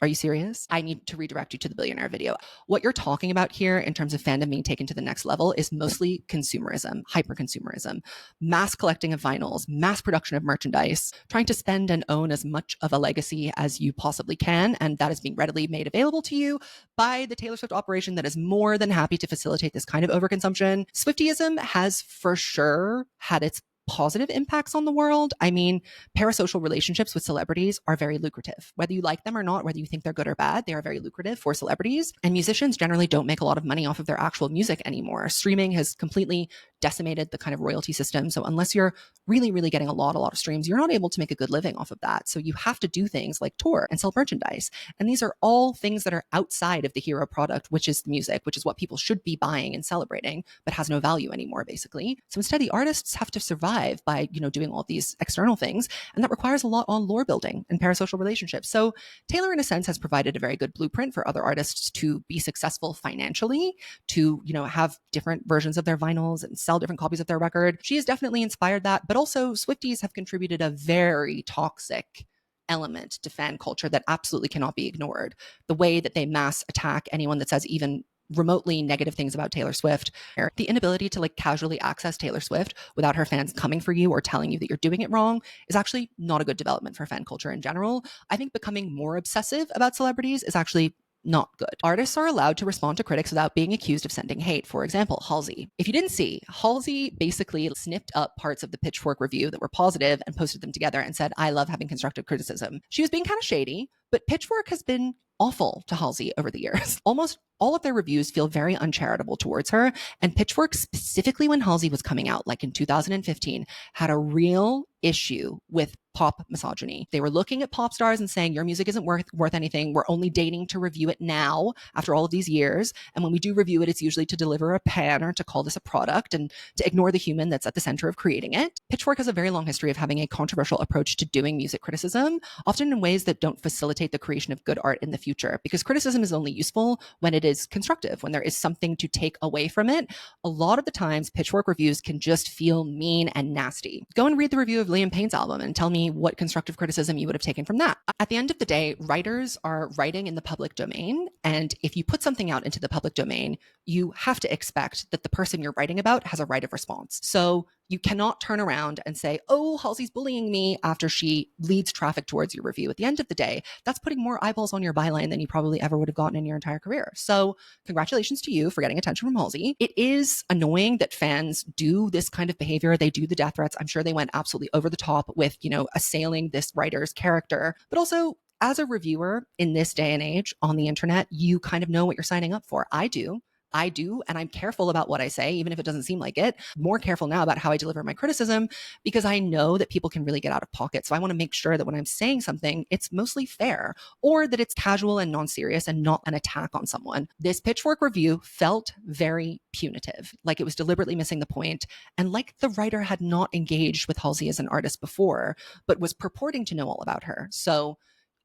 Speaker 1: are you serious? I need to redirect you to the billionaire video. What you're talking about here in terms of fandom being taken to the next level is mostly consumerism, hyper-consumerism, mass collecting of vinyls, mass production of merchandise, trying to spend and own as much of a legacy as you possibly can. And that is being readily made available to you by the Taylor Swift operation that is more than happy to facilitate this kind of overconsumption. Swiftyism has for sure had its positive impacts on the world. I mean, parasocial relationships with celebrities are very lucrative. Whether you like them or not, whether you think they're good or bad, they are very lucrative for celebrities. And musicians generally don't make a lot of money off of their actual music anymore. Streaming has completely decimated the kind of royalty system. So unless you're really, really getting a lot of streams, you're not able to make a good living off of that. So you have to do things like tour and sell merchandise. And these are all things that are outside of the hero product, which is the music, which is what people should be buying and celebrating, but has no value anymore, basically. So instead, the artists have to survive by, doing all these external things. And that requires a lot on lore building and parasocial relationships. So Taylor, in a sense, has provided a very good blueprint for other artists to be successful financially, to, have different versions of their vinyls and sell different copies of their record. She has definitely inspired that, but also Swifties have contributed a very toxic element to fan culture that absolutely cannot be ignored. The way that they mass attack anyone that says even remotely negative things about Taylor Swift, the inability to casually access Taylor Swift without her fans coming for you or telling you that you're doing it wrong is actually not a good development for fan culture in general. I think becoming more obsessive about celebrities is actually not good. Artists are allowed to respond to critics without being accused of sending hate. For example, Halsey. If you didn't see, Halsey basically snipped up parts of the Pitchfork review that were positive and posted them together and said, I love having constructive criticism. She was being kind of shady, but Pitchfork has been awful to Halsey over the years. Almost all of their reviews feel very uncharitable towards her. And Pitchfork, specifically when Halsey was coming out, like in 2015, had a real issue with pop misogyny. They were looking at pop stars and saying, your music isn't worth anything. We're only dating to review it now after all of these years. And when we do review it, it's usually to deliver a pan or to call this a product and to ignore the human that's at the center of creating it. Pitchfork has a very long history of having a controversial approach to doing music criticism, often in ways that don't facilitate the creation of good art in the future, because criticism is only useful when it is constructive, when there is something to take away from it. A lot of the times, Pitchfork reviews can just feel mean and nasty. Go and read the review of Liam Payne's album and tell me what constructive criticism you would have taken from that. At the end of the day, writers are writing in the public domain. And if you put something out into the public domain, you have to expect that the person you're writing about has a right of response. So you cannot turn around and say, oh, Halsey's bullying me after she leads traffic towards your review. At the end of the day, that's putting more eyeballs on your byline than you probably ever would have gotten in your entire career. So congratulations to you for getting attention from Halsey. It is annoying that fans do this kind of behavior. They do the death threats. I'm sure they went absolutely over the top with, assailing this writer's character, but also as a reviewer in this day and age on the internet, you kind of know what you're signing up for. I do, and I'm careful about what I say, even if it doesn't seem like it. More careful now about how I deliver my criticism because I know that people can really get out of pocket. So I want to make sure that when I'm saying something, it's mostly fair or that it's casual and non-serious and not an attack on someone. This Pitchfork review felt very punitive, like it was deliberately missing the point, and like the writer had not engaged with Halsey as an artist before, but was purporting to know all about her. So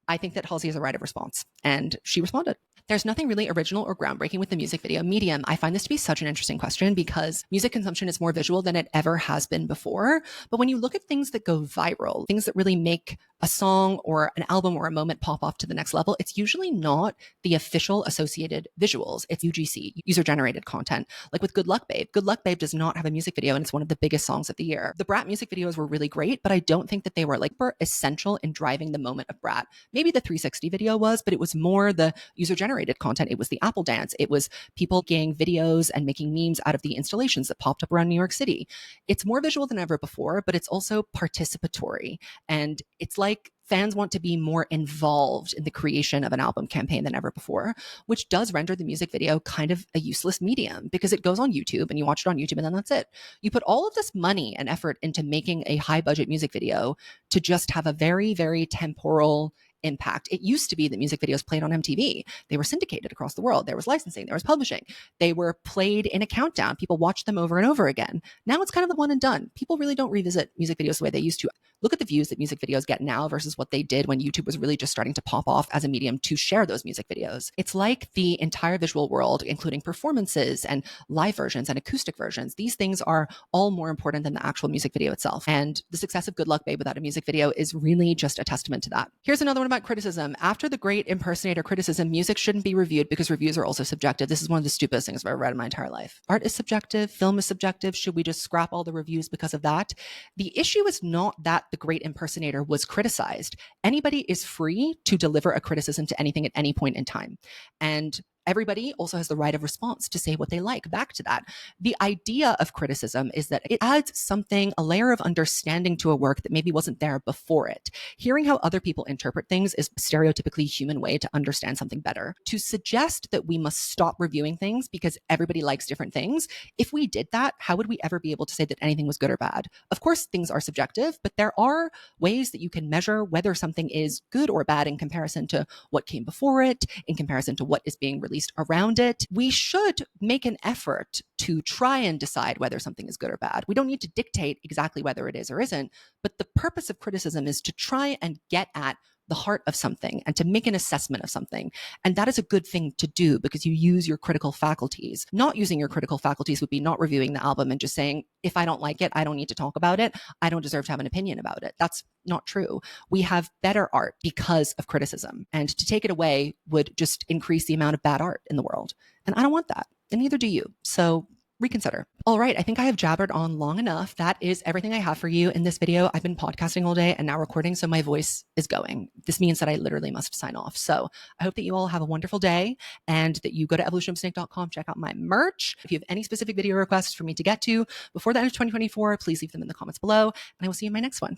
Speaker 1: I think that Halsey has a right of response, and she responded. There's nothing really original or groundbreaking with the music video medium. I find this to be such an interesting question because music consumption is more visual than it ever has been before. But when you look at things that go viral, things that really make a song or an album or a moment pop off to the next level, it's usually not the official associated visuals. It's UGC, user-generated content. Like with Good Luck Babe. Good Luck Babe does not have a music video and it's one of the biggest songs of the year. The Brat music videos were really great, but I don't think that they were essential in driving the moment of Brat. Maybe the 360 video was, but it was more the user-generated content. It was the Apple dance. It was people getting videos and making memes out of the installations that popped up around New York City. It's more visual than ever before, but it's also participatory. And it's like fans want to be more involved in the creation of an album campaign than ever before, which does render the music video kind of a useless medium because it goes on YouTube and you watch it on YouTube and then that's it. You put all of this money and effort into making a high budget music video to just have a very, very temporal impact. It used to be that music videos played on MTV. They were syndicated across the world. There was licensing, there was publishing. They were played in a countdown. People watched them over and over again. Now it's kind of the one and done. People really don't revisit music videos the way they used to. Look at the views that music videos get now versus what they did when YouTube was really just starting to pop off as a medium to share those music videos. It's like the entire visual world, including performances and live versions and acoustic versions. These things are all more important than the actual music video itself. And the success of Good Luck Babe without a music video is really just a testament to that. Here's another one about criticism. After the great impersonator criticism, music shouldn't be reviewed because reviews are also subjective. This is one of the stupidest things I've ever read in my entire life. Art is subjective. Film is subjective. Should we just scrap all the reviews because of that? The issue is not that the great impersonator was criticized. Anybody is free to deliver a criticism to anything at any point in time. And everybody also has the right of response to say what they like back to that. The idea of criticism is that it adds something, a layer of understanding to a work that maybe wasn't there before it. Hearing how other people interpret things is a stereotypically human way to understand something better. To suggest that we must stop reviewing things because everybody likes different things, if we did that, how would we ever be able to say that anything was good or bad? Of course, things are subjective, but there are ways that you can measure whether something is good or bad in comparison to what came before it, in comparison to what is being released around it. We should make an effort to try and decide whether something is good or bad. We don't need to dictate exactly whether it is or isn't, but the purpose of criticism is to try and get at the heart of something and to make an assessment of something. And that is a good thing to do because you use your critical faculties. Not using your critical faculties would be not reviewing the album and just saying, if I don't like it, I don't need to talk about it. I don't deserve to have an opinion about it. That's not true. We have better art because of criticism. And to take it away would just increase the amount of bad art in the world. And I don't want that. And neither do you. So reconsider. All right, I think I have jabbered on long enough. That is everything I have for you in this video. I've been podcasting all day and now recording, so my voice is going. This means that I literally must sign off. So I hope that you all have a wonderful day and that you go to evolutionofsnake.com, check out my merch. If you have any specific video requests for me to get to before the end of 2024, please leave them in the comments below, and I will see you in my next one.